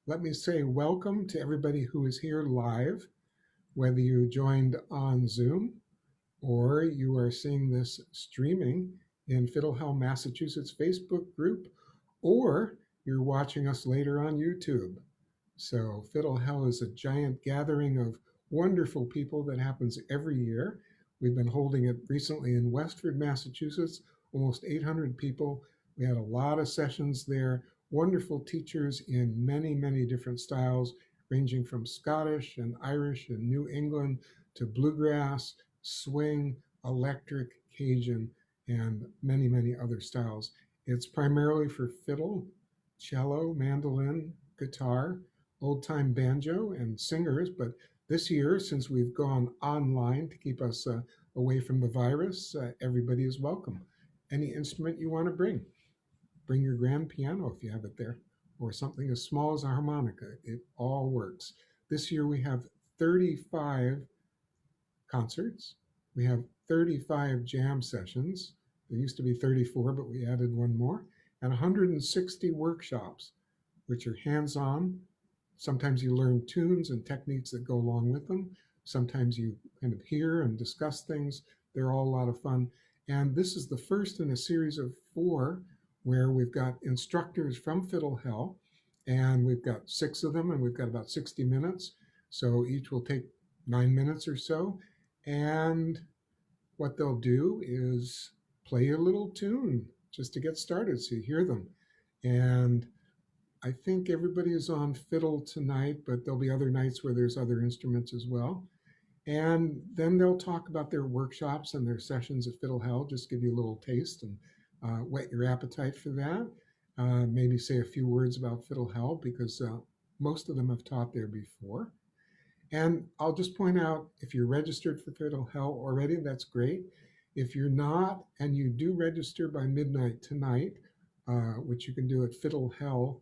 Let me say welcome to everybody who is here live, whether you joined on Zoom or you are seeing this streaming in Fiddle Hell, Massachusetts Facebook group, or you're watching us later on YouTube. So, Fiddle Hell is a giant gathering of wonderful people that happens every year. We've been holding it recently in Westford, Massachusetts, almost 800 people. We had a lot of sessions there, wonderful teachers in many, many different styles, ranging from Scottish and Irish and New England to bluegrass, swing, electric, Cajun, and many, many other styles. It's primarily for fiddle, cello, mandolin, guitar, old time banjo, and singers. But this year, since we've gone online to keep us away from the virus, everybody is welcome. Any instrument you want to bring your grand piano if you have it there, or something as small as a harmonica. It all works. This year we have 35 concerts. We have 35 jam sessions. There used to be 34, but we added one more, and 160 workshops, which are hands on. Sometimes you learn tunes and techniques that go along with them. Sometimes you kind of hear and discuss things. They're all a lot of fun. And this is the first in a series of four where we've got instructors from Fiddle Hell, and we've got six of them, and we've got about 60 minutes. So each will take 9 minutes or so. And what they'll do is play a little tune just to get started so you hear them. And I think everybody is on fiddle tonight, but there'll be other nights where there's other instruments as well. And then they'll talk about their workshops and their sessions at Fiddle Hell, just give you a little taste and whet your appetite for that. Maybe say a few words about Fiddle Hell because most of them have taught there before. And I'll just point out if you're registered for Fiddle Hell already, that's great. If you're not and you do register by midnight tonight, which you can do at fiddlehell.org,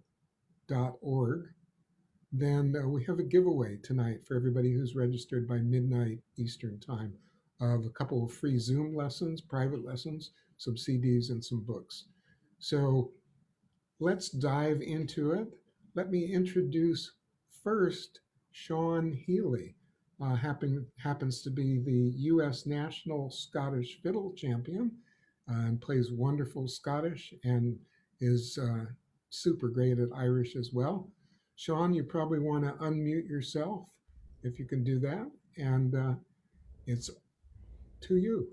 then we have a giveaway tonight for everybody who's registered by midnight Eastern Time of a couple of free Zoom lessons, private lessons, some CDs, and some books. So let's dive into it. Let me introduce first Seán Heely. Happens to be the U.S. National Scottish Fiddle Champion and plays wonderful Scottish and is super great at Irish as well. Seán, you probably want to unmute yourself if you can do that. And it's to you.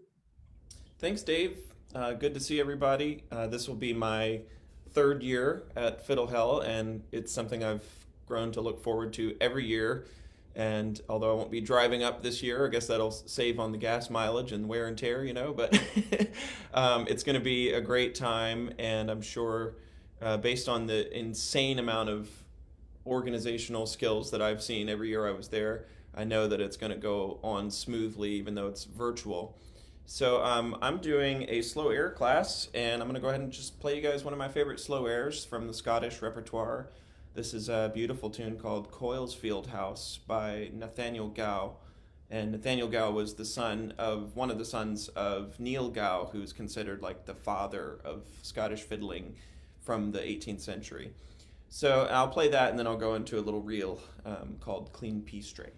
Thanks, Dave. Good to see everybody. This will be my third year at Fiddle Hell, and it's something I've grown to look forward to every year. And although I won't be driving up this year, I guess that'll save on the gas mileage and wear and tear, But it's going to be a great time, and I'm sure, based on the insane amount of organizational skills that I've seen every year I was there, I know that it's going to go on smoothly, even though it's virtual. So I'm doing a slow air class, and I'm going to go ahead and just play you guys one of my favorite slow airs from the Scottish repertoire. This is a beautiful tune called Coils Field House by Nathaniel Gow. And Nathaniel Gow was the son of one of the sons of Neil Gow, who's considered like the father of Scottish fiddling from the 18th century. So I'll play that, and then I'll go into a little reel called Clean Pea Stray.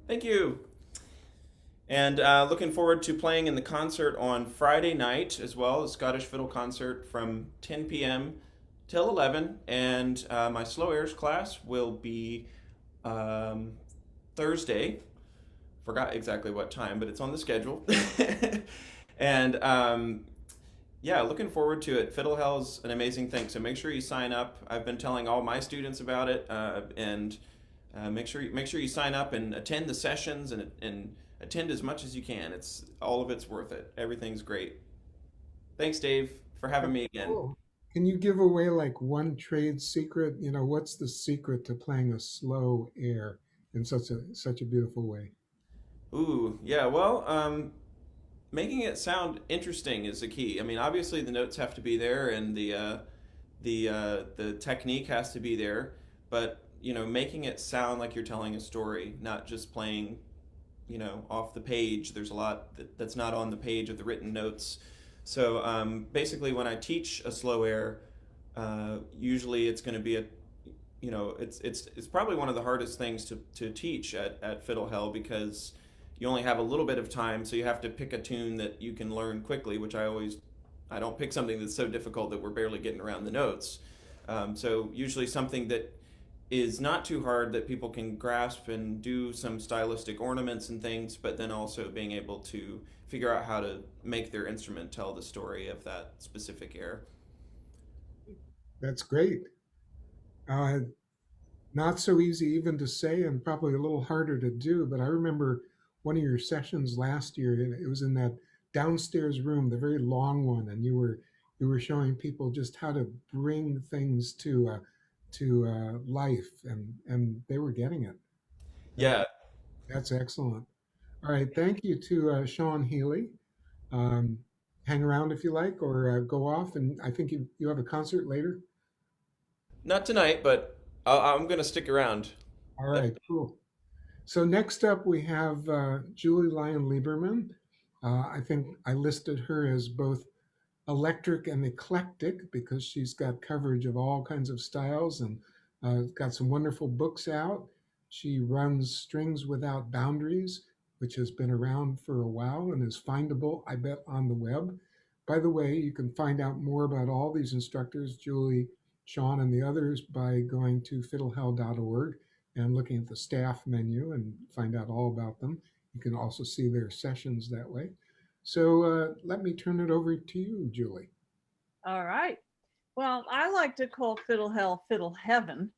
Thank you. And looking forward to playing in the concert on Friday night as well, the Scottish Fiddle concert from 10 p.m. till 11. And my slow airs class will be um, Thursday. Forgot exactly what time, but it's on the schedule. And yeah, looking forward to it. Fiddle Hell's an amazing thing, so make sure you sign up. I've been telling all my students about it, and make sure you sign up and attend the sessions and attend as much as you can. It's all of it's worth it. Everything's great. Thanks, Dave, for having That's me again. cool. Can you give away like one trade secret? What's the secret to playing a slow air in such a beautiful way? Ooh, yeah. Well, making it sound interesting is the key. I mean, obviously the notes have to be there, and the technique has to be there, but making it sound like you're telling a story, not just playing, off the page. There's a lot that's not on the page of the written notes. So basically, when I teach a slow air, usually it's going to be it's probably one of the hardest things to teach at Fiddle Hell, because you only have a little bit of time, so you have to pick a tune that you can learn quickly, which I don't pick something that's so difficult that we're barely getting around the notes. So usually something that is not too hard that people can grasp and do some stylistic ornaments and things, but then also being able to figure out how to make their instrument tell the story of that specific air. That's great. Uh, Not so easy even to say, and probably a little harder to do. But I remember one of your sessions last year, and it was in that downstairs room, the very long one, and you were showing people just how to bring things to life, and they were getting it. That, Yeah, that's excellent. All right, thank you to Seán Heely. Um, Hang around if you like, or go off. And I think you have a concert later. not tonight, but I'm going to stick around. All That, right, cool. So next up, we have Julie Lyonn Lieberman. I think I listed her as both electric and eclectic because she's got coverage of all kinds of styles and got some wonderful books out. She runs Strings Without Boundaries, which has been around for a while and is findable, I bet, on the web. By the way, you can find out more about all these instructors, Julie, Seán, and the others, by going to fiddlehell.org and looking at the staff menu and find out all about them. You can also see their sessions that way. So let me turn it over to you, Julie. All right. Well, I like to call Fiddle Hell Fiddle Heaven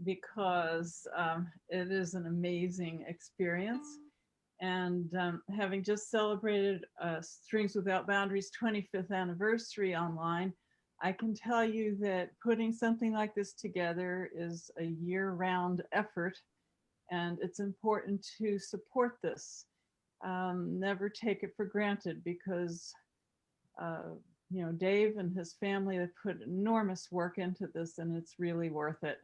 because it is an amazing experience. And having just celebrated Strings Without Boundaries 25th anniversary online, I can tell you that putting something like this together is a year-round effort, and it's important to support this. Never take it for granted, because uh, Dave and his family have put enormous work into this, and it's really worth it.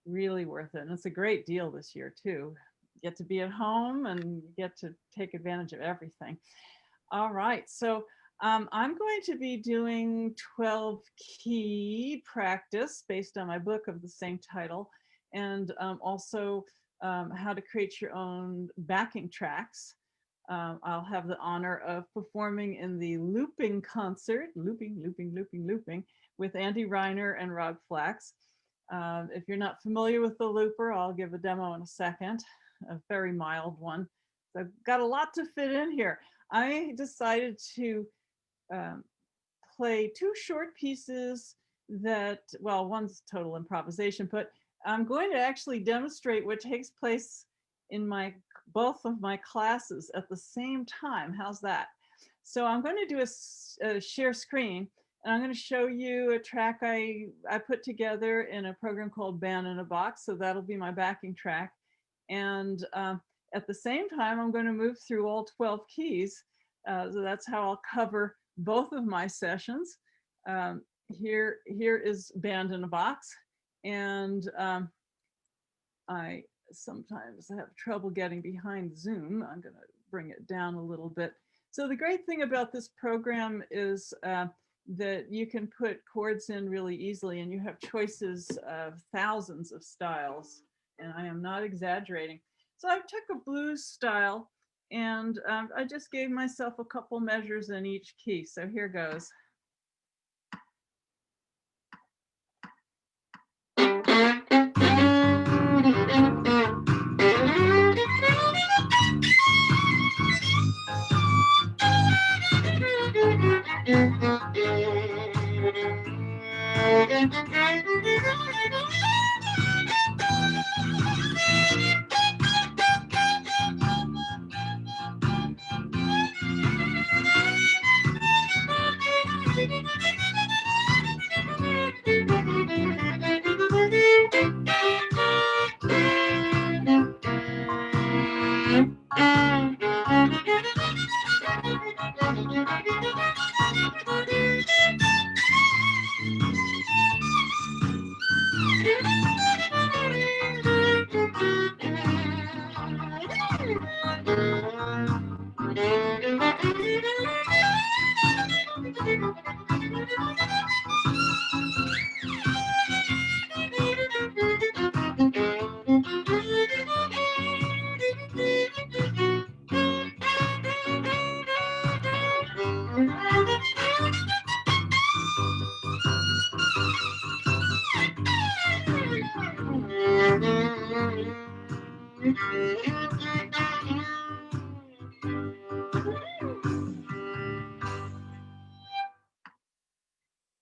really worth it. And it's a great deal this year too. Get to be at home and get to take advantage of everything. All right, so I'm going to be doing 12 key practice based on my book of the same title, and also how to create your own backing tracks. I'll have the honor of performing in the looping concert, looping, with Andy Reiner and Rod Flax. If you're not familiar with the looper, I'll give a demo in a second, a very mild one. So I've got a lot to fit in here. I decided to play two short pieces that, well, one's total improvisation, but I'm going to actually demonstrate what takes place in both of my classes at the same time. How's that? So I'm going to do a share screen, and I'm going to show you a track I put together in a program called Band in a Box. So that'll be my backing track. And at the same time, I'm going to move through all 12 keys. So that's how I'll cover both of my sessions. Here is Band in a Box. And I sometimes have trouble getting behind Zoom. I'm going to bring it down a little bit. So the great thing about this program is that you can put chords in really easily, and you have choices of thousands of styles. And I am not exaggerating. So I took a blues style, and I just gave myself a couple measures in each key. So here goes.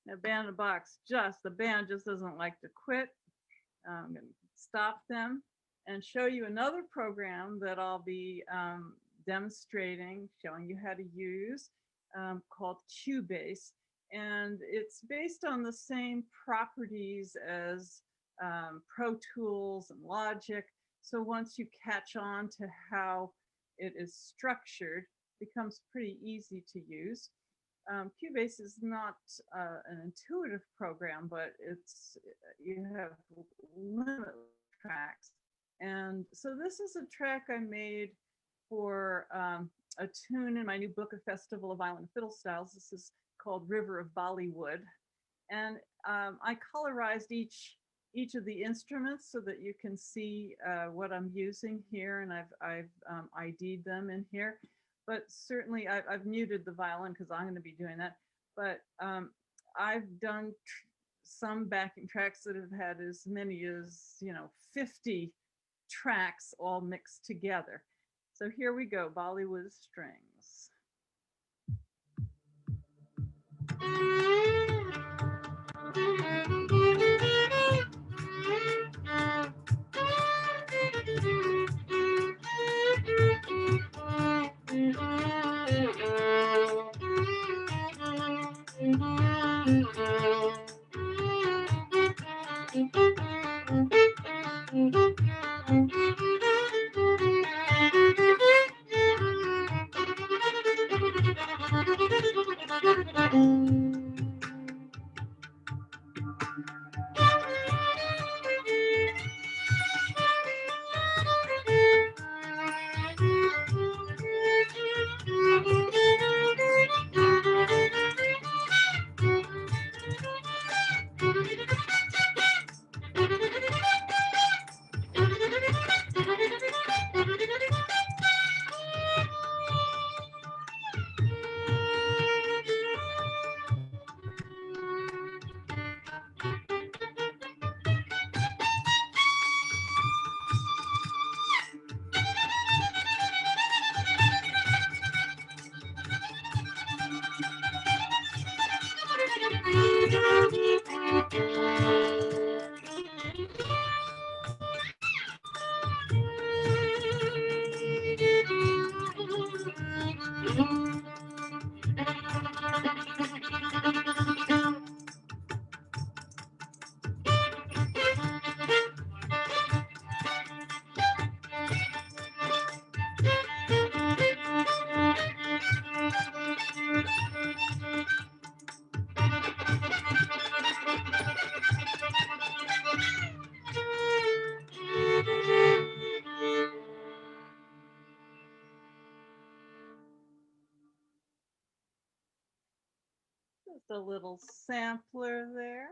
Now, Band in a Box, the band just doesn't like to quit. I'm going to stop them and show you another program that I'll be demonstrating, showing you how to use, called Cubase. And it's based on the same properties as Pro Tools and Logic. So once you catch on to how it is structured, it becomes pretty easy to use. Cubase is not an intuitive program, but you have limitless tracks. And so this is a track I made for a tune in my new book, A Festival of Violin Fiddle Styles. This is called River of Bollywood. And I colorized each of the instruments so that you can see what I'm using here, and I've ID'd them in here. But certainly I've muted the violin because I'm going to be doing that. But I've done some backing tracks that have had as many as 50 tracks all mixed together. So here we go, Bollywood Strings. Just a little sampler there.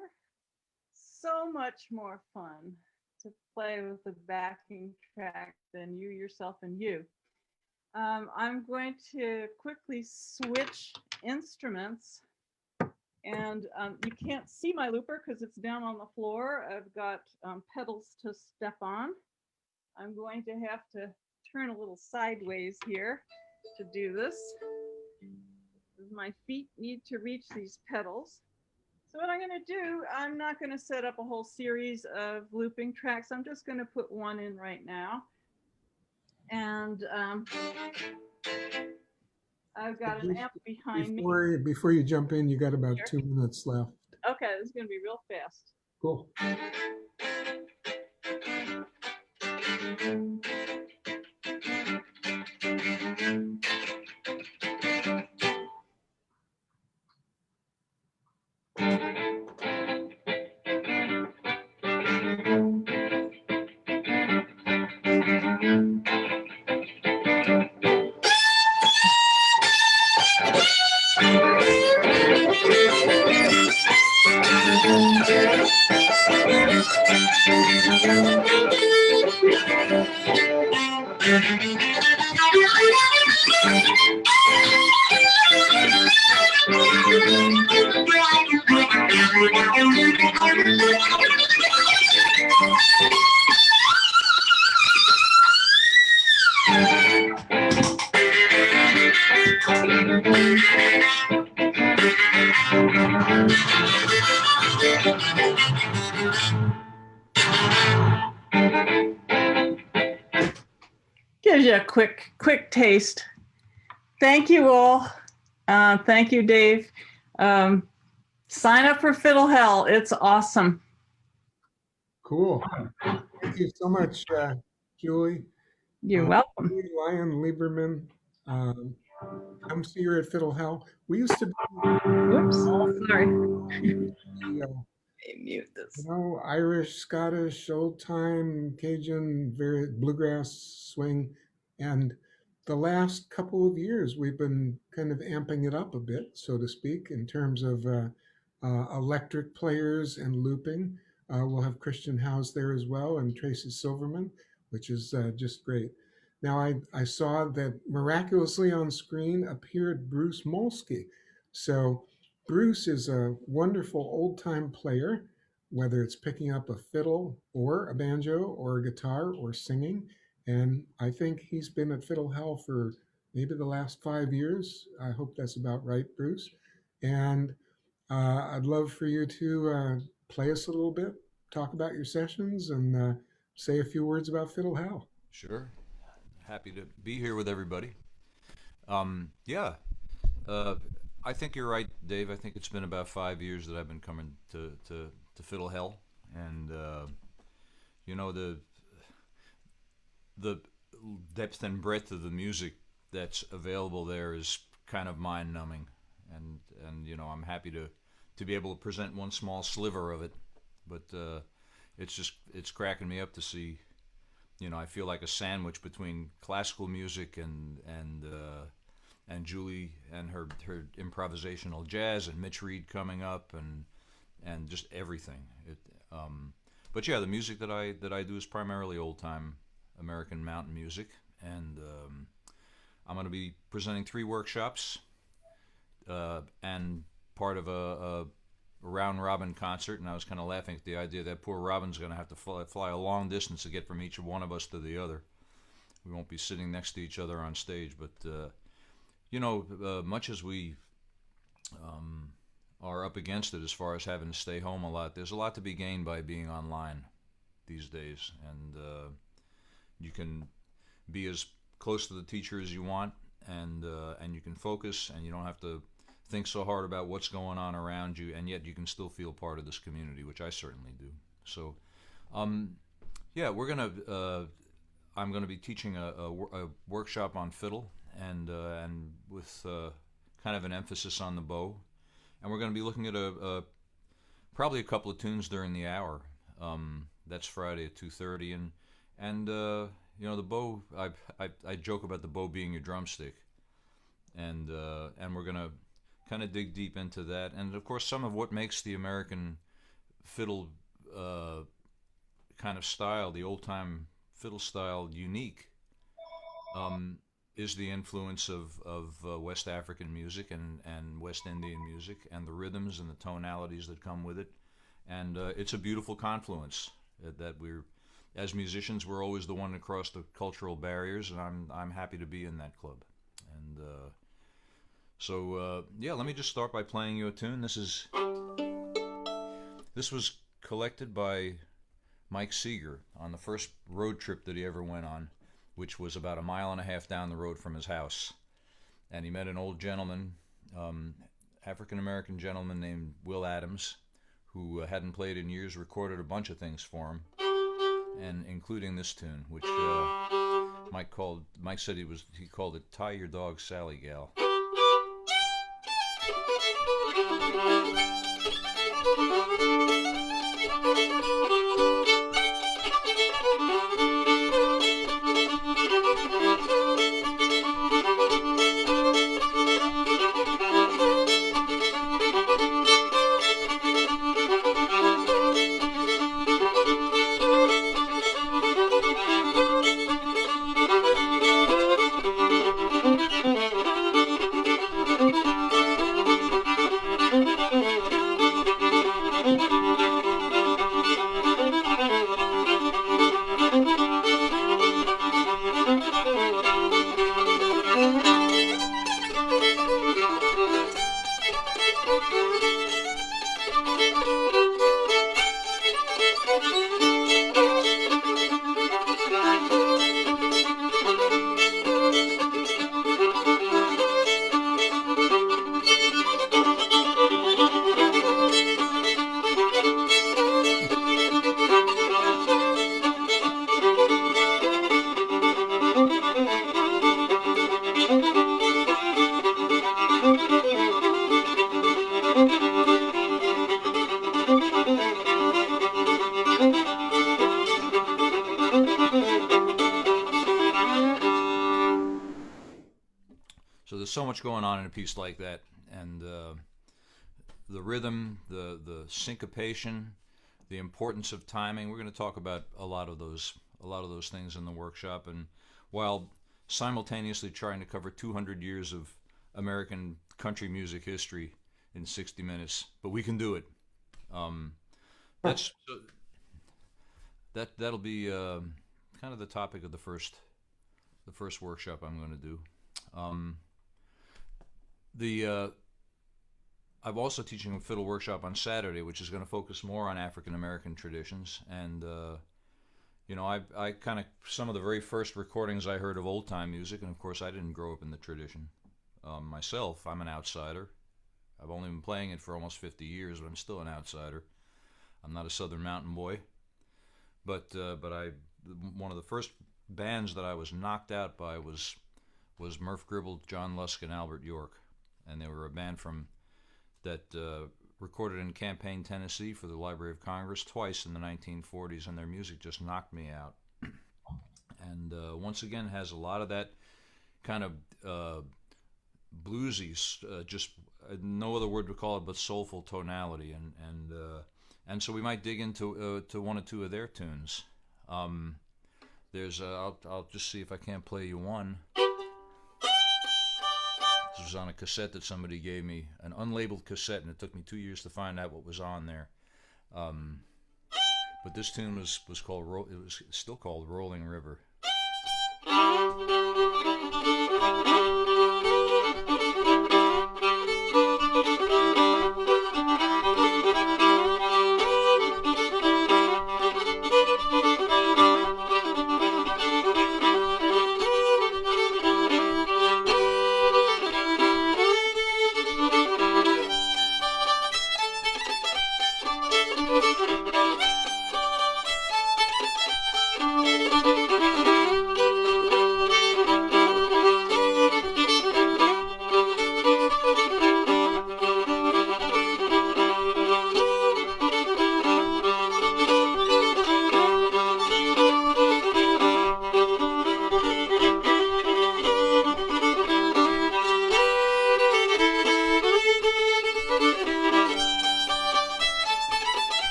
So much more fun to play with the backing track than you yourself and you. I'm going to quickly switch instruments, and you can't see my looper because it's down on the floor. I've got pedals to step on. I'm going to have to turn a little sideways here to do this. My feet need to reach these pedals. So what I'm going to do, I'm not going to set up a whole series of looping tracks. I'm just going to put one in right now. And I've got an amp behind me. Before you jump in, you got about 2 minutes left. Okay, this is going to be real fast. Cool. Gives you a quick taste. Thank you all. Thank you, Dave. Sign up for Fiddle Hell. It's awesome. Cool. Thank you so much, Julie. You're welcome. Lyonn Lieberman. Come see her at Fiddle Hell. We used to be, Whoops, sorry. Mute this. Irish, Scottish, old time, Cajun, very bluegrass swing. And the last couple of years, we've been kind of amping it up a bit, so to speak, in terms of electric players and looping. We'll have Christian House there as well, and Tracy Silverman, which is just great. Now, I saw that miraculously on screen appeared Bruce Molsky. So Bruce is a wonderful old-time player, whether it's picking up a fiddle or a banjo or a guitar or singing. And I think he's been at Fiddle Hell for maybe the last 5 years. I hope that's about right, Bruce. And I'd love for you to play us a little bit, talk about your sessions, and say a few words about Fiddle Hell. Sure. Happy to be here with everybody. I think you're right, Dave. I think it's been about 5 years that I've been coming to Fiddle Hell, and the depth and breadth of the music that's available there is kind of mind-numbing, and I'm happy to be able to present one small sliver of it, but it's cracking me up to see. I feel like a sandwich between classical music and Julie and her improvisational jazz, and Mitch Reed coming up, and just everything. But yeah, the music that I do is primarily old time American mountain music, and I'm going to be presenting 3 workshops and part of a round robin concert, and I was kind of laughing at the idea that poor Robin's going to have to fly a long distance to get from each one of us to the other. We won't be sitting next to each other on stage, but much as we are up against it as far as having to stay home a lot, there's a lot to be gained by being online these days, and you can be as close to the teacher as you want, and you can focus, and you don't have to think so hard about what's going on around you, and yet you can still feel part of this community, which I certainly do. So, I'm gonna be teaching a workshop on fiddle, and with kind of an emphasis on the bow, and we're gonna be looking at probably a couple of tunes during the hour. That's Friday at 2:30, and the bow. I joke about the bow being your drumstick, and we're gonna kind of dig deep into that. And of course, some of what makes the American fiddle kind of style, the old time fiddle style, unique, is the influence of West African music and West Indian music, and the rhythms and the tonalities that come with it. And it's a beautiful confluence that we're, as musicians, we're always the one to cross the cultural barriers, and I'm happy to be in that club. And so yeah, let me just start by playing you a tune. This was collected by Mike Seeger on the first road trip that he ever went on, which was about 1.5 miles down the road from his house. And he met an old gentleman, African-American gentleman named Will Adams, who hadn't played in years, recorded a bunch of things for him, and including this tune, which Mike said he called it "Tie Your Dog, Sally Gal." So there's so much going on in a piece like that, and the rhythm, the syncopation, the importance of timing. We're going to talk about a lot of those things in the workshop, and while simultaneously trying to cover 200 years of American country music history in 60 minutes, but we can do it. That'll be kind of the topic of the first workshop I'm going to do. I'm also teaching a fiddle workshop on Saturday, which is going to focus more on African American traditions. And I kind of, some of the very first recordings I heard of old time music, and of course I didn't grow up in the tradition myself. I'm an outsider. I've only been playing it for almost 50 years, but I'm still an outsider. I'm not a Southern Mountain boy, but one of the first bands that I was knocked out by was Murph Gribble, John Lusk, and Albert York. And they were a band that recorded in Champaign, Tennessee for the Library of Congress twice in the 1940s, and their music just knocked me out. And once again has a lot of that kind of bluesy, just no other word to call it but soulful tonality, and so we might dig into one or two of their tunes. I'll just see if I can't play you one. This was on a cassette that somebody gave me, an unlabeled cassette, and it took me 2 years to find out what was on there. But this tune was called, it was still called Rolling River.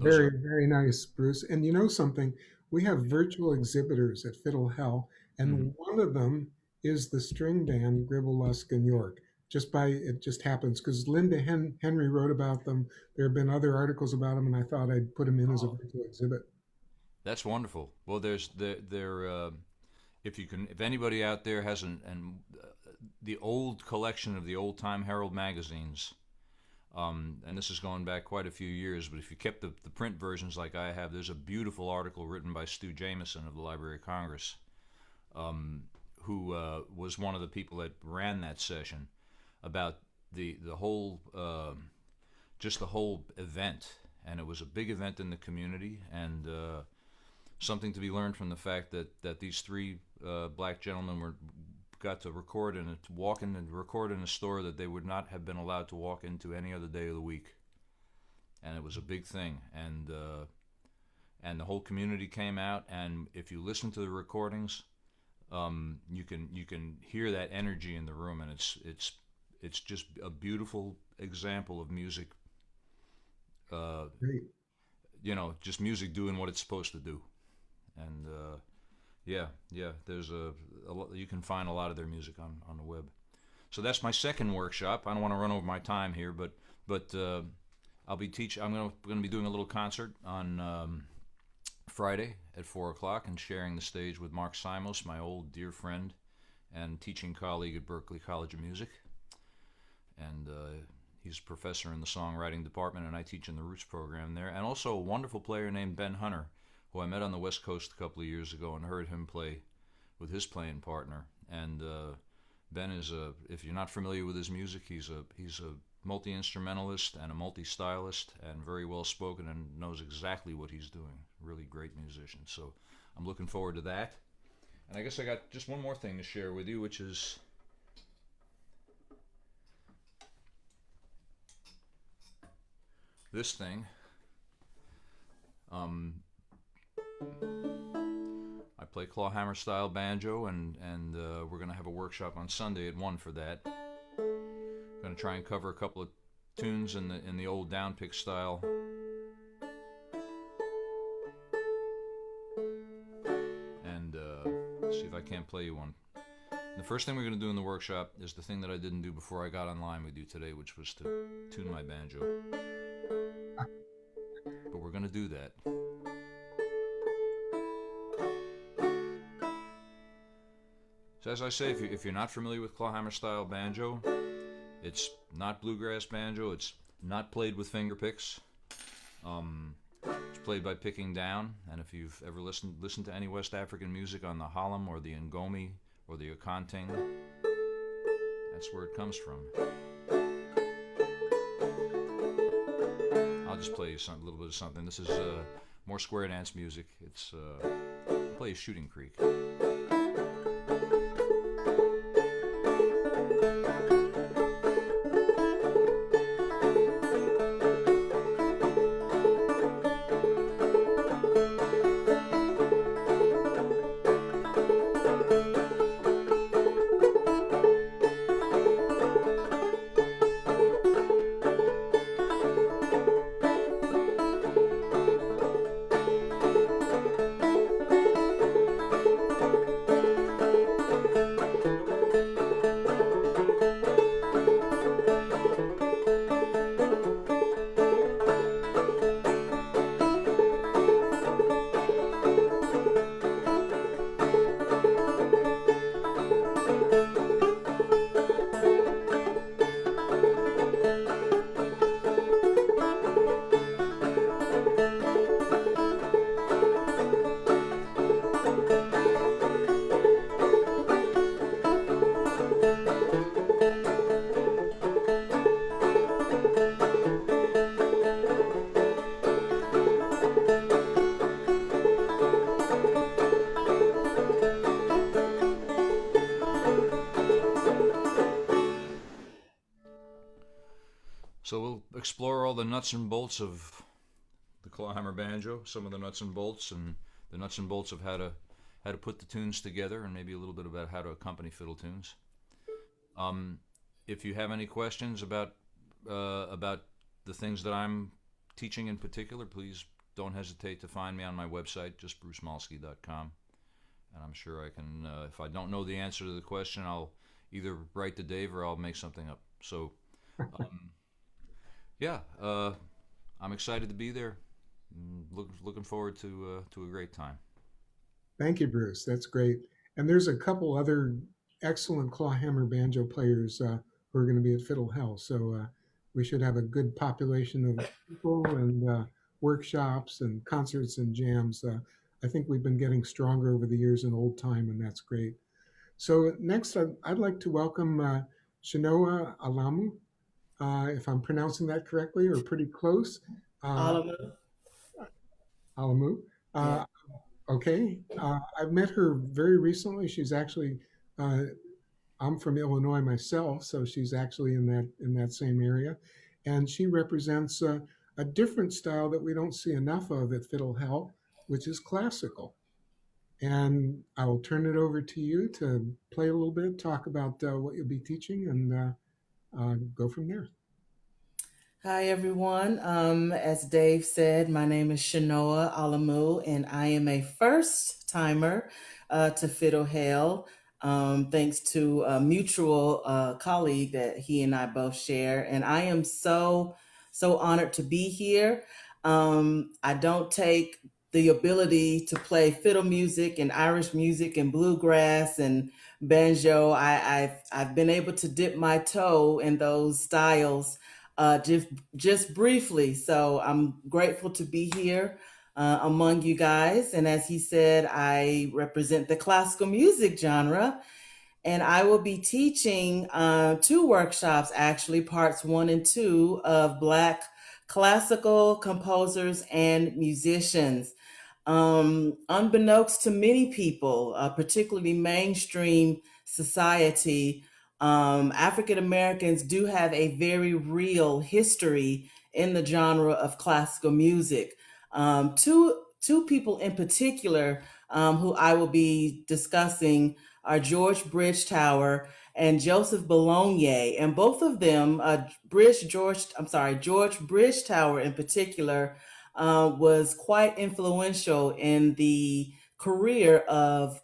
Those Very, are very nice, Bruce. And you know something? We have virtual exhibitors at Fiddle Hell, mhm. and one of them is the string band Gribble, Lusk, and York. It just happens because Henry wrote about them. There have been other articles about them, and I thought I'd put them in as a Oh, virtual exhibit. that's wonderful. Well, if you can, if anybody out there has the old collection of the old time Herald magazines, and this is going back quite a few years, but if you kept the print versions like I have, there's a beautiful article written by Stu Jameson of the Library of Congress, who was one of the people that ran that session about the whole just the whole event, and it was a big event in the community, and something to be learned from the fact that these three black gentlemen got to walk in and record in a store that they would not have been allowed to walk into any other day of the week, and it was a big thing, and the whole community came out, and if you listen to the recordings, you can hear that energy in the room, and it's just a beautiful example of music. Great. Just music doing what it's supposed to do, and yeah. There's a lot, you can find a lot of their music on the web. So that's my second workshop. I don't want to run over my time here, but I'll be teach. I'm going to be doing a little concert on Friday at 4 o'clock and sharing the stage with Mark Simos, my old dear friend and teaching colleague at Berklee College of Music, and he's a professor in the songwriting department, and I teach in the Roots program there, and also a wonderful player named Ben Hunter, who I met on the West Coast a couple of years ago and heard him play with his playing partner. And Ben is if you're not familiar with his music, he's a multi-instrumentalist and a multi-stylist and very well spoken and knows exactly what he's doing. Really great musician. So I'm looking forward to that. And I guess I got just one more thing to share with you, which is this thing. I play clawhammer style banjo, and we're going to have a workshop on Sunday at 1 for that. Going to try and cover a couple of tunes in the old downpick style. And see if I can't play you one. The first thing we're going to do in the workshop is the thing that I didn't do before I got online with you today, which was to tune my banjo. But we're going to do that. So as I say, if you're not familiar with clawhammer style banjo, it's not bluegrass banjo. It's not played with finger picks. It's played by picking down. And if you've ever listened to any West African music on the Hallam or the Ngomi or the Akanting, that's where it comes from. I'll just play you a little bit of something. This is more square dance music. I'll play Shooting Creek. So we'll explore all the nuts and bolts of the clawhammer banjo, some of the nuts and bolts, and the nuts and bolts of how to put the tunes together, and maybe a little bit about how to accompany fiddle tunes. If you have any questions about the things that I'm teaching in particular, please don't hesitate to find me on my website, just brucemolsky.com. And I'm sure I can, if I don't know the answer to the question, I'll either write to Dave or I'll make something up. So, yeah, I'm excited to be there. Looking forward to a great time. Thank you, Bruce. That's great. And there's a couple other excellent clawhammer banjo players who are going to be at Fiddle Hell. So we should have a good population of people and workshops and concerts and jams. I think we've been getting stronger over the years in old time, and that's great. So next, I'd like to welcome Shanoa Alamu, if I'm pronouncing that correctly or pretty close. Alamu. Alamu. Yeah. Okay. I've met her very recently. She's actually, I'm from Illinois myself, so she's actually in that same area, and she represents a different style that we don't see enough of at Fiddle Hell, which is classical. And I will turn it over to you to play a little bit, talk about what you'll be teaching, and go from there. Hi, everyone. As Dave said, my name is Chenoa Alamu, and I am a first timer to Fiddle Hell, thanks to a mutual colleague that he and I both share. And I am so honored to be here. I don't take the ability to play fiddle music and Irish music and bluegrass and banjo. I've been able to dip my toe in those styles just briefly. So I'm grateful to be here among you guys. And as he said, I represent the classical music genre. And I will be teaching 2 workshops, actually, parts 1 and 2 of Black classical composers and musicians. Unbeknownst to many people, particularly mainstream society, African Americans do have a very real history in the genre of classical music. Two people in particular who I will be discussing are George Bridgetower and Joseph Bologna, and both of them, George Bridgetower in particular, was quite influential in the career of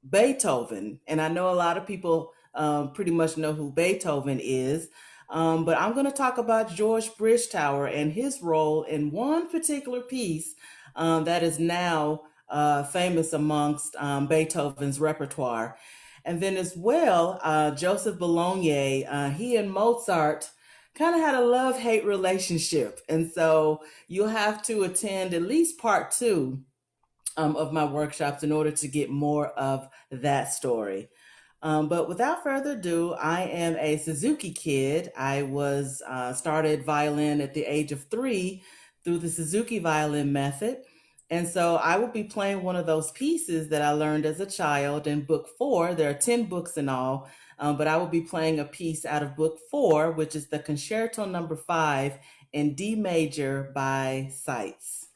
Beethoven. And I know a lot of people pretty much know who Beethoven is, but I'm going to talk about George Bridgetower and his role in one particular piece that is now famous amongst Beethoven's repertoire. And then as well, Joseph Bologna, he and Mozart kind of had a love-hate relationship. And so you'll have to attend at least part 2 of my workshops in order to get more of that story. But without further ado, I am a Suzuki kid. I was started violin at the age of 3 through the Suzuki violin method. And so I will be playing one of those pieces that I learned as a child in book 4. There are 10 books in all, but I will be playing a piece out of book 4, which is the Concerto number 5 in D major by Seitz.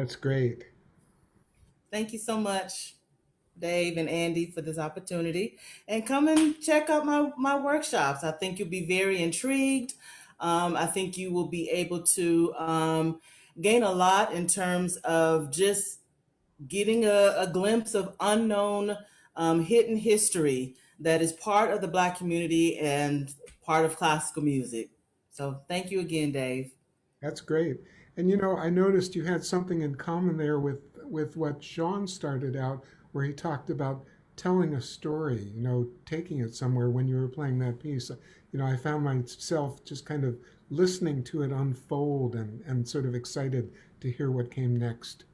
That's great. Thank you so much, Dave and Andy, for this opportunity. And come and check out my workshops. I think you'll be very intrigued. I think you will be able to gain a lot in terms of just getting a glimpse of unknown hidden history that is part of the Black community and part of classical music. So thank you again, Dave. That's great. And I noticed you had something in common there with what Sean started out, where he talked about telling a story, taking it somewhere when you were playing that piece. I found myself just kind of listening to it unfold and sort of excited to hear what came next.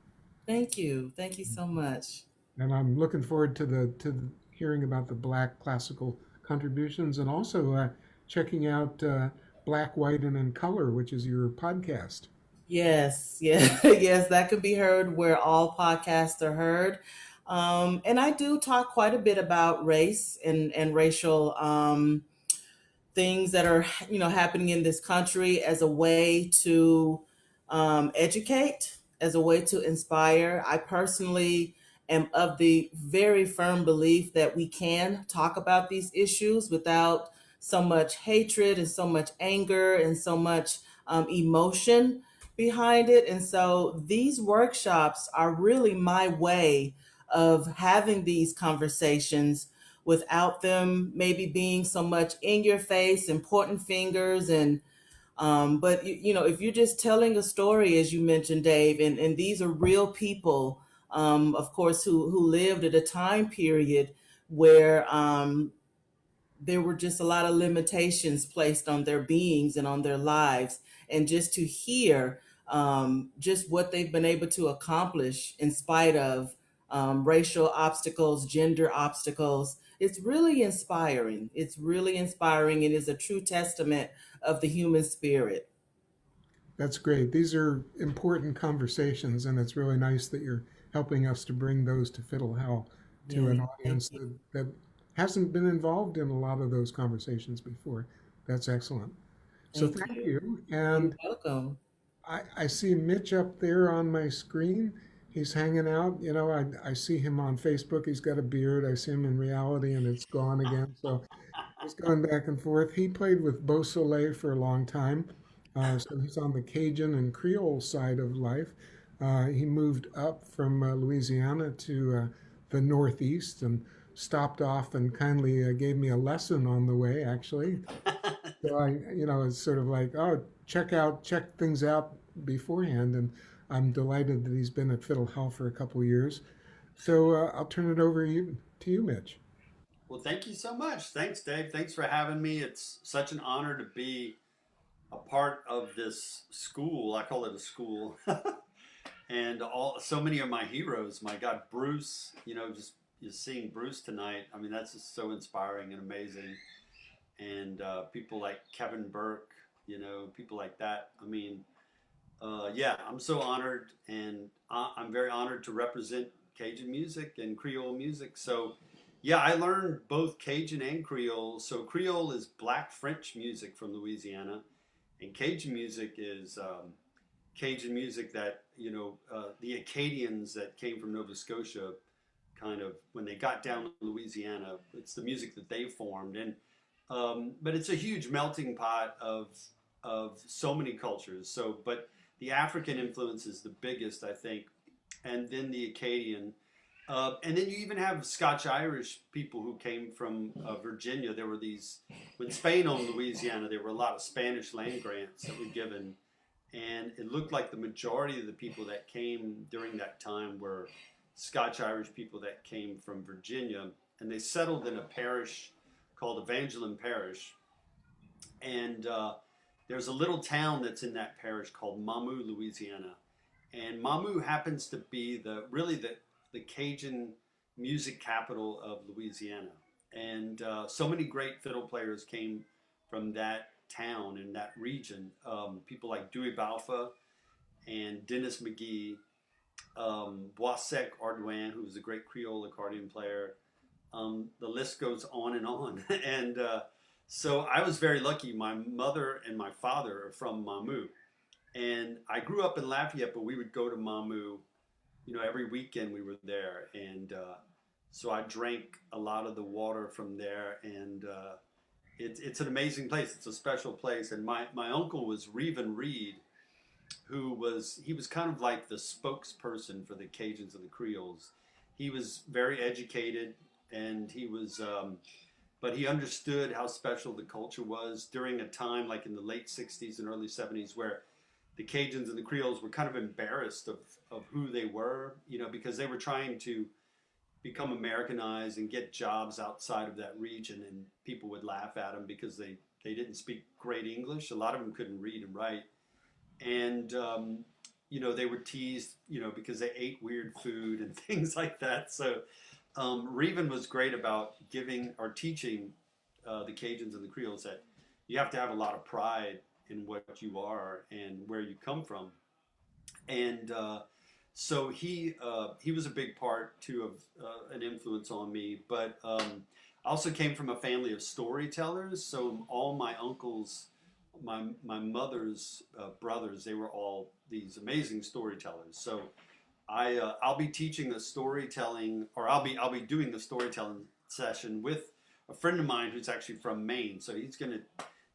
Thank you. Thank you so much. And I'm looking forward to hearing about the Black classical contributions and also checking out Black, White, and in Color, which is your podcast. Yes, yeah, yes, that could be heard where all podcasts are heard. And I do talk quite a bit about race and racial things that are happening in this country as a way to educate, as a way to inspire. I personally am of the very firm belief that we can talk about these issues without so much hatred and so much anger and so much emotion behind it. And so these workshops are really my way of having these conversations without them maybe being so much in your face and pointing fingers. And but if you're just telling a story, as you mentioned, Dave, and these are real people, of course, who lived at a time period where there were just a lot of limitations placed on their beings and on their lives. And just to hear just what they've been able to accomplish in spite of racial obstacles, gender obstacles, it's really inspiring. It's really inspiring and is a true testament of the human spirit. That's great. These are important conversations, and it's really nice that you're helping us to bring those to Fiddle Hell to Yes, an thank audience you. that hasn't been involved in a lot of those conversations before. That's excellent. So Thank thank you. you. You're And welcome. I see Mitch up there on my screen. He's hanging out. I see him on Facebook. He's got a beard. I see him in reality, and it's gone again. So he's going back and forth. He played with Beau Soleil for a long time. So he's on the Cajun and Creole side of life. He moved up from Louisiana to the Northeast and stopped off and kindly gave me a lesson on the way, actually. So it's sort of like, oh, check things out beforehand. And I'm delighted that he's been at Fiddle Hell for a couple of years. So I'll turn it over to you, Mitch. Well, thank you so much. Thanks, Dave. Thanks for having me. It's such an honor to be a part of this school. I call it a school. And so many of my heroes. My God, Bruce, just seeing Bruce tonight. I mean, that's just so inspiring and amazing. And people like Kevin Burke, people like that. I mean, yeah, I'm so honored, and I'm very honored to represent Cajun music and Creole music. So, yeah, I learned both Cajun and Creole. So, Creole is Black French music from Louisiana, and Cajun music is Cajun music that, the Acadians that came from Nova Scotia kind of, when they got down to Louisiana, it's the music that they formed. And but it's a huge melting pot of so many cultures. So, but the African influence is the biggest, I think, and then the Acadian, and then you even have Scotch Irish people who came from Virginia. There were these when Spain owned Louisiana. There were a lot of Spanish land grants that were given, and it looked like the majority of the people that came during that time were Scotch Irish people that came from Virginia, and they settled in a parish called Evangeline Parish, and there's a little town that's in that parish called Mamou, Louisiana, and Mamou happens to be the Cajun music capital of Louisiana, and so many great fiddle players came from that town and that region. People like Dewey Balfa and Dennis McGee, Boissec Ardouin, who was a great Creole accordion player. The list goes on and on. And so I was very lucky. My mother and my father are from Mamou. And I grew up in Lafayette, but we would go to Mamu, every weekend we were there. And so I drank a lot of the water from there. And it's an amazing place. It's a special place. And my uncle was Reuben Reed, he was kind of like the spokesperson for the Cajuns and the Creoles. He was very educated, and but he understood how special the culture was during a time like in the late 60s and early 70s where the Cajuns and the Creoles were kind of embarrassed of who they were, because they were trying to become Americanized and get jobs outside of that region, and people would laugh at them because they didn't speak great English. A lot of them couldn't read and write. And they were teased, because they ate weird food and things like that. So Reuben was great about giving or teaching the Cajuns and the Creoles that you have to have a lot of pride in what you are and where you come from. And so he was a big part too of an influence on me. But I also came from a family of storytellers. So all my uncles, my mother's brothers, they were all these amazing storytellers. So I'll be teaching the storytelling, or I'll be doing the storytelling session with a friend of mine who's actually from Maine. So he's going to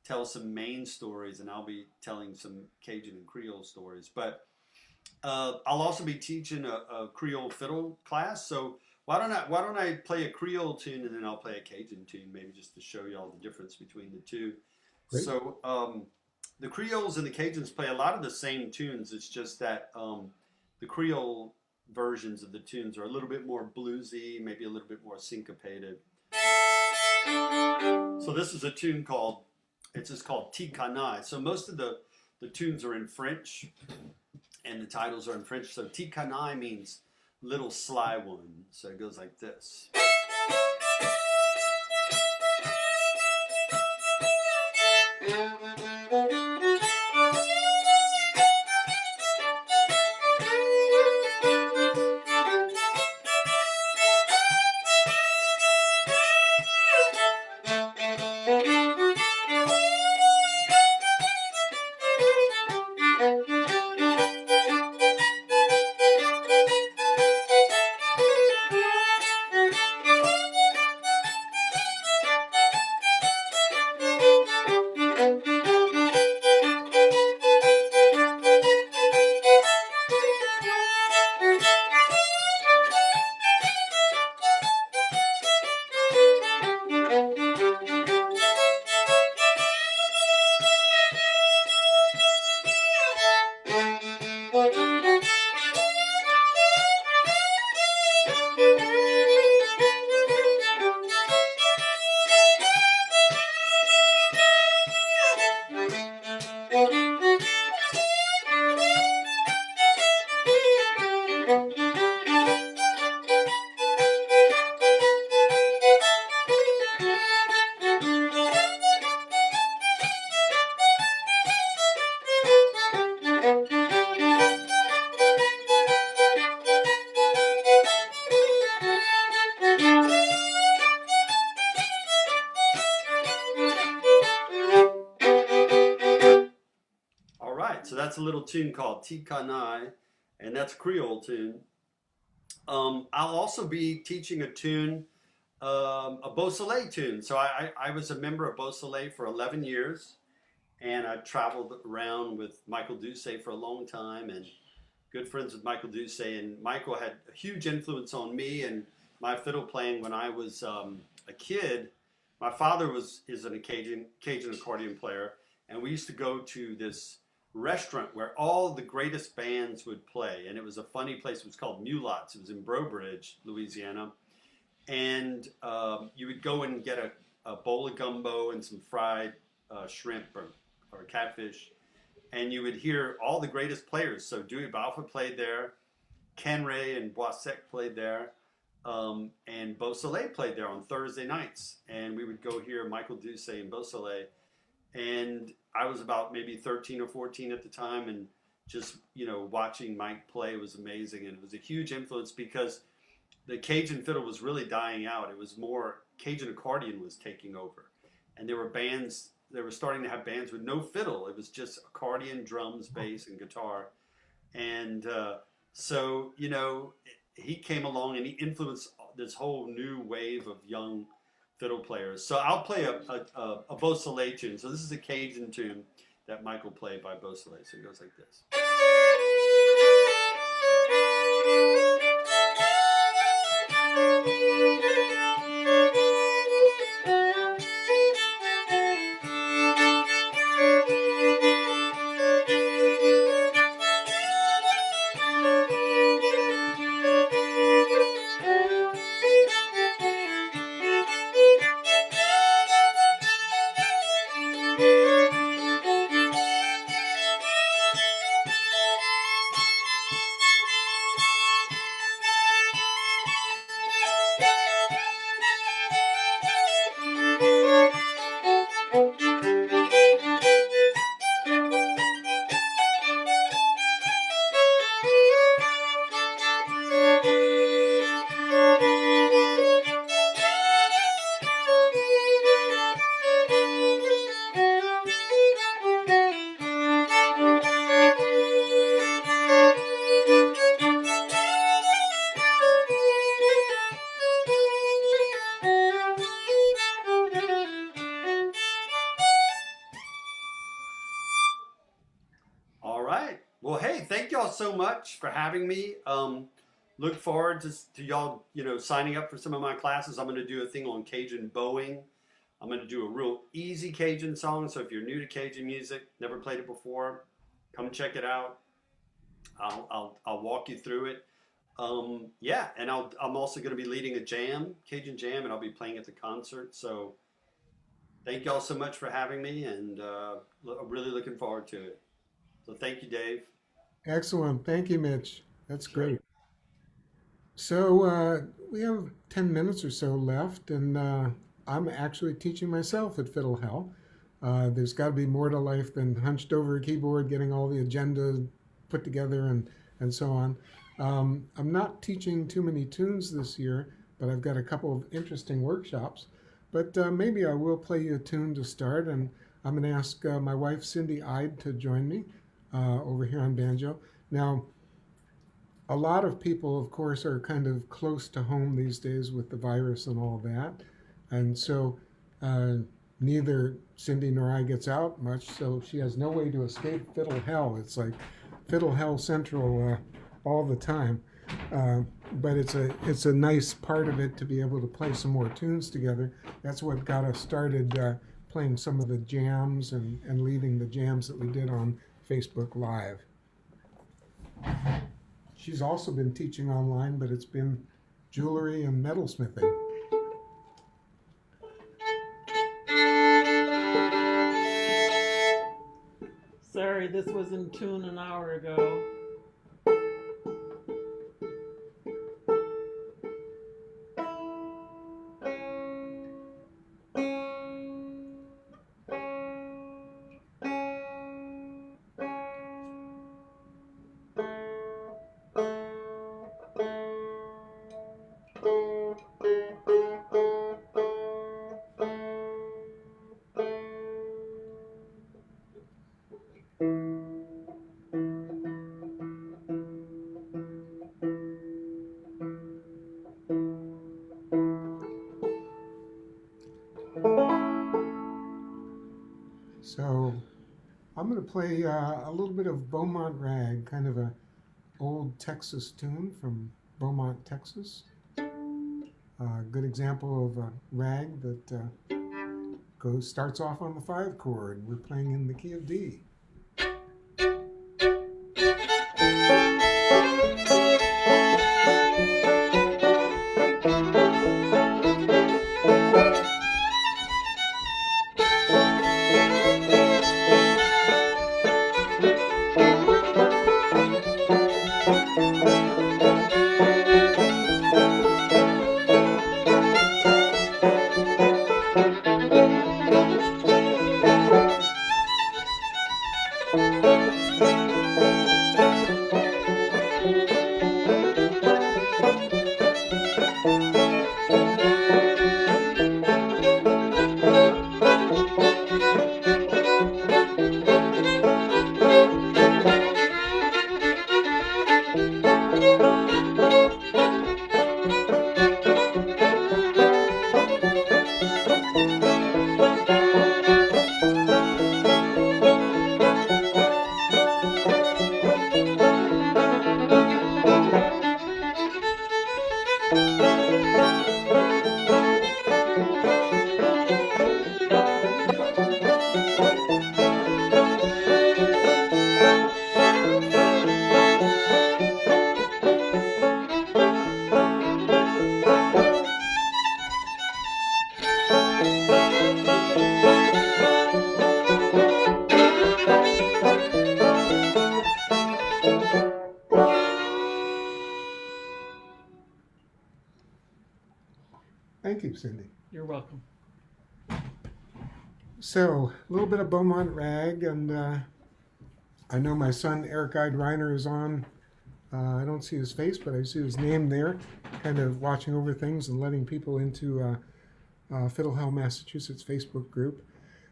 tell some Maine stories, and I'll be telling some Cajun and Creole stories. But I'll also be teaching a Creole fiddle class. So why don't I play a Creole tune, and then I'll play a Cajun tune, maybe just to show you all the difference between the two. Great. So the Creoles and the Cajuns play a lot of the same tunes. It's just that the Creole versions of the tunes are a little bit more bluesy, maybe a little bit more syncopated. So this is a tune called Tikkanai. So most of the tunes are in French, and the titles are in French. So Tikkanai means little sly one. So it goes like this. So that's a little tune called Tikkanai, and that's a Creole tune. I'll also be teaching a tune, a Beausoleil tune. So I was a member of Beausoleil for 11 years, and I traveled around with Michael Doucet for a long time, and good friends with Michael Doucet. And Michael had a huge influence on me and my fiddle playing when I was a kid. My father is a Cajun accordion player, and we used to go to this restaurant where all the greatest bands would play, and it was a funny place. It was called Mulots. It was in Breaux Bridge, Louisiana, and you would go and get a bowl of gumbo and some fried shrimp or catfish, and you would hear all the greatest players. So Dewey Balfa played there, Ken Ray and Boissec played there, and Beausoleil played there on Thursday nights, and we would go hear Michael Doucet and Beausoleil. And I was about maybe 13 or 14 at the time, and just, watching Mike play was amazing. And it was a huge influence because the Cajun fiddle was really dying out. It was more, Cajun accordion was taking over. And there were bands they were starting to have bands with no fiddle. It was just accordion, drums, bass, and guitar. And so, you know, he came along and he influenced this whole new wave of young fiddle players. So I'll play a Beausoleil tune. So this is a Cajun tune that Michael played by Beausoleil. So it goes like this. All right. Well, hey, thank y'all so much for having me. Look forward to y'all, you know, signing up for some of my classes. I'm going to do a thing on Cajun bowing. I'm going to do a real easy Cajun song. So if you're new to Cajun music, never played it before, come check it out. I'll walk you through it. Yeah, and I'm also going to be leading a jam, Cajun jam, and I'll be playing at the concert. So thank y'all so much for having me, and I'm really looking forward to it. So thank you, Dave. Excellent. Thank you, Mitch. That's great. So we have 10 minutes or so left, and I'm actually teaching myself at Fiddle Hell. There's got to be more to life than hunched over a keyboard, getting all the agenda put together and so on. I'm not teaching too many tunes this year, but I've got a couple of interesting workshops. But maybe I will play you a tune to start, and I'm going to ask my wife, Cindy Ide, to join me over here on banjo. Now, a lot of people, of course, are kind of close to home these days with the virus and all that. And so neither Cindy nor I gets out much, so she has no way to escape Fiddle Hell. It's like Fiddle Hell Central all the time. But it's a nice part of it to be able to play some more tunes together. That's what got us started playing some of the jams and leading the jams that we did on Facebook Live. She's also been teaching online, but it's been jewelry and metalsmithing. Sorry, this was in tune an hour ago. So I'm going to play a little bit of Beaumont Rag, kind of a old Texas tune from Beaumont, Texas. A good example of a rag that starts off on the 5 chord. We're playing in the key of D. you, Cindy. You're welcome. So, a little bit of Beaumont Rag, and I know my son Eric Reiner is on. I don't see his face, but I see his name there, kind of watching over things and letting people into Fiddle Hell, Massachusetts Facebook group.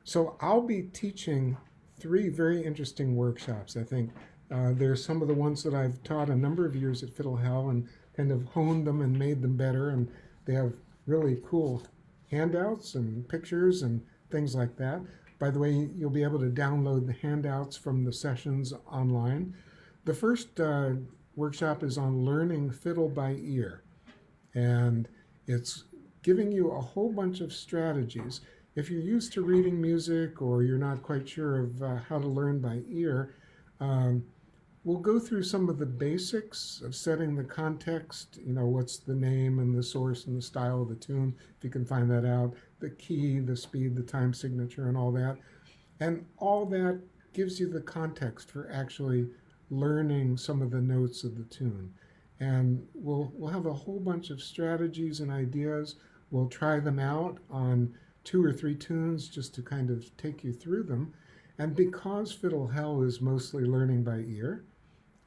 So I'll be teaching 3 very interesting workshops, I think. There's some of the ones that I've taught a number of years at Fiddle Hell and kind of honed them and made them better, and they have really cool handouts and pictures and things like that. By the way, you'll be able to download the handouts from the sessions online. The first workshop is on learning fiddle by ear, and it's giving you a whole bunch of strategies. If you're used to reading music or you're not quite sure of how to learn by ear, we'll go through some of the basics of setting the context, what's the name and the source and the style of the tune, if you can find that out, the key, the speed, the time signature, and all that. And all that gives you the context for actually learning some of the notes of the tune. And we'll have a whole bunch of strategies and ideas. We'll try them out on 2 or 3 tunes just to kind of take you through them. And because Fiddle Hell is mostly learning by ear,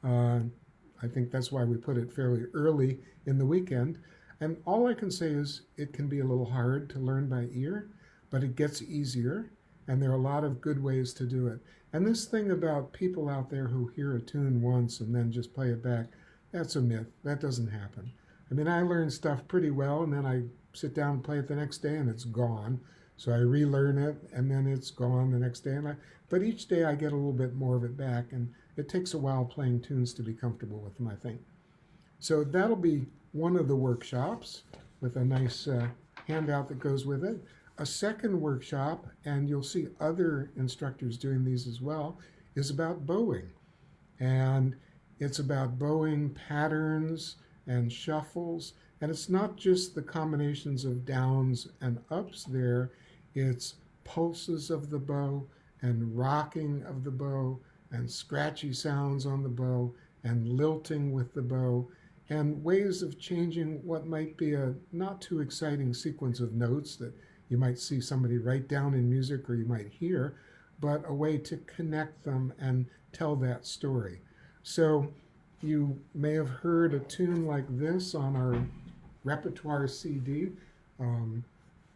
I think that's why we put it fairly early in the weekend. And all I can say is it can be a little hard to learn by ear, but it gets easier, and there are a lot of good ways to do it. And this thing about people out there who hear a tune once and then just play it back, that's a myth. That doesn't happen. I mean, I learn stuff pretty well, and then I sit down and play it the next day, and it's gone. So I relearn it, and then it's gone the next day. But each day I get a little bit more of it back, and it takes a while playing tunes to be comfortable with them, I think. So that'll be one of the workshops with a nice handout that goes with it. A second workshop, and you'll see other instructors doing these as well, is about bowing. And it's about bowing patterns and shuffles. And it's not just the combinations of downs and ups there, it's pulses of the bow and rocking of the bow and scratchy sounds on the bow and lilting with the bow and ways of changing what might be a not too exciting sequence of notes that you might see somebody write down in music or you might hear, but a way to connect them and tell that story. So you may have heard a tune like this on our repertoire CD,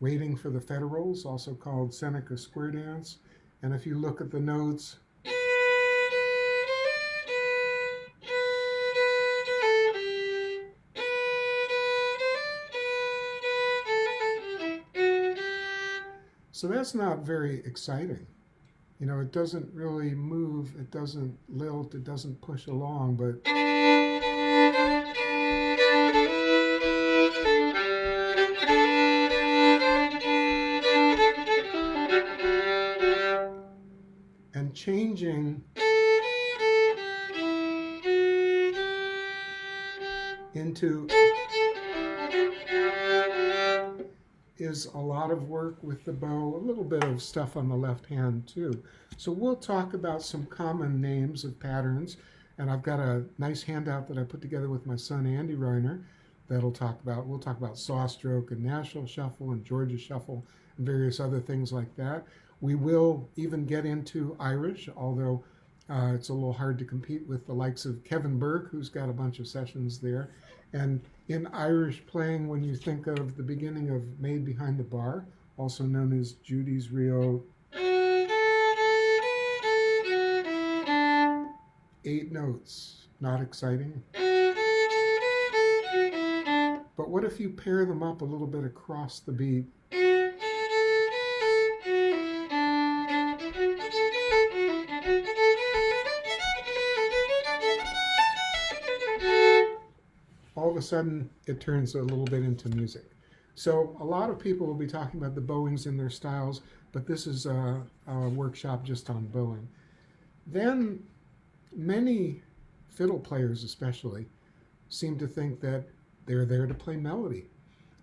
Waiting for the Federals, also called Seneca Square Dance. And if you look at the notes, so that's not very exciting. It doesn't really move, it doesn't lilt, it doesn't push along, but and changing into is a lot of work with the bow, a little bit of stuff on the left hand too. So we'll talk about some common names of patterns, and I've got a nice handout that I put together with my son Andy Reiner we'll talk about saw stroke and Nashville shuffle and Georgia shuffle and various other things like that. We will even get into Irish, although it's a little hard to compete with the likes of Kevin Burke, who's got a bunch of sessions there. And in Irish playing, when you think of the beginning of Made Behind the Bar, also known as Judy's Rio, 8 notes, not exciting. But what if you pair them up a little bit across the beat? All of a sudden, it turns a little bit into music. So a lot of people will be talking about the bowings in their styles, but this is a workshop just on bowing. Then many fiddle players especially seem to think that they're there to play melody.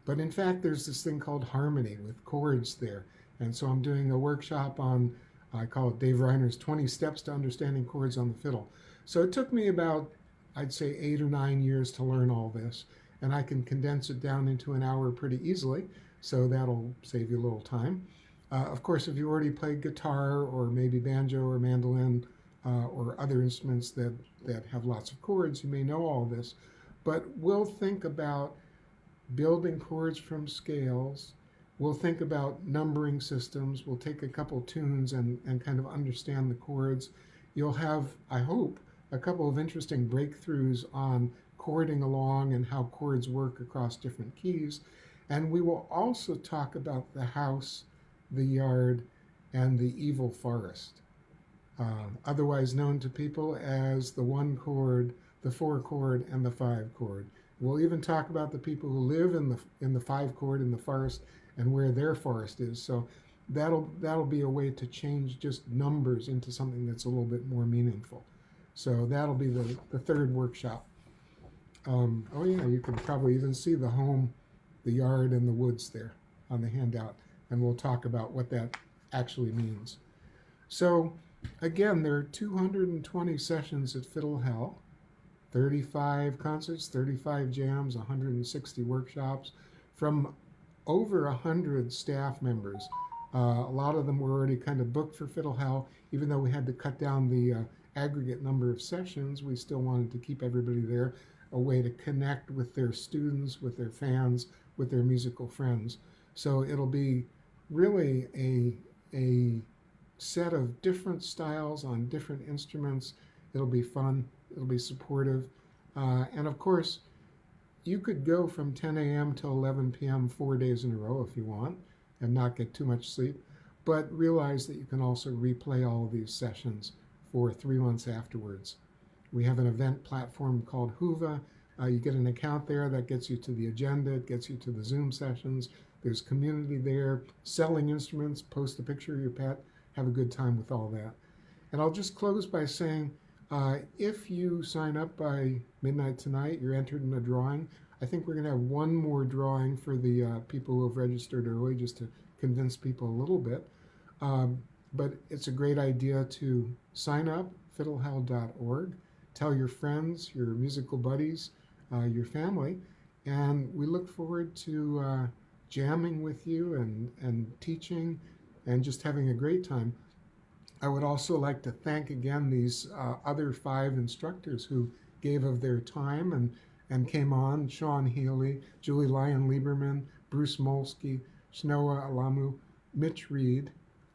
But in fact, there's this thing called harmony with chords there. And so I'm doing a workshop on, I call it Dave Reiner's 20 Steps to Understanding Chords on the Fiddle. So it took me about, I'd say 8 or 9 years to learn all this. And I can condense it down into an hour pretty easily. So that'll save you a little time. Of course, if you already played guitar or maybe banjo or mandolin or other instruments that have lots of chords, you may know all this. But we'll think about building chords from scales. We'll think about numbering systems. We'll take a couple tunes and kind of understand the chords. You'll have, I hope, a couple of interesting breakthroughs on chording along and how chords work across different keys. And we will also talk about the house, the yard, and the evil forest, otherwise known to people as the 1 chord, the 4 chord, and the 5 chord. We'll even talk about the people who live in the 5 chord in the forest and where their forest is. So that'll be a way to change just numbers into something that's a little bit more meaningful. So that'll be the third workshop. Oh yeah, you can probably even see the home, the yard, and the woods there on the handout, and we'll talk about what that actually means. So again, there are 220 sessions at Fiddle Hell, 35 concerts, 35 jams, 160 workshops from over 100 staff members. A lot of them were already kind of booked for Fiddle Hell. Even though we had to cut down the aggregate number of sessions, we still wanted to keep everybody there, a way to connect with their students, with their fans, with their musical friends. So it'll be really a set of different styles on different instruments. It'll be fun. It'll be supportive. And of course, you could go from 10 a.m. till 11 p.m. 4 days in a row if you want and not get too much sleep. But realize that you can also replay all of these sessions for 3 months afterwards. We have an event platform called Huva. You get an account there that gets you to the agenda, it gets you to the Zoom sessions. There's community there, selling instruments, post a picture of your pet, have a good time with all that. And I'll just close by saying, if you sign up by midnight tonight, you're entered in a drawing. I think we're going to have one more drawing for the people who have registered early, just to convince people a little bit. But it's a great idea to sign up, fiddlehell.org. Tell your friends, your musical buddies, your family, and we look forward to jamming with you and teaching and just having a great time. I would also like to thank again these other 5 instructors who gave of their time and came on: Seán Heely, Lyonn Lieberman, Bruce Molsky, Chenoa Alamu, Mitch Reed,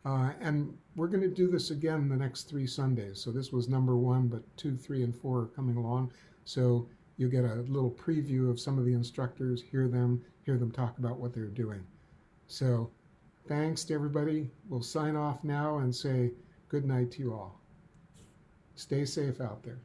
and we're going to do this again the next 3 Sundays. So this was number 1, but 2, 3, and 4 are coming along. So you get a little preview of some of the instructors, hear them talk about what they're doing. So thanks to everybody. We'll sign off now and say good night to you all. Stay safe out there.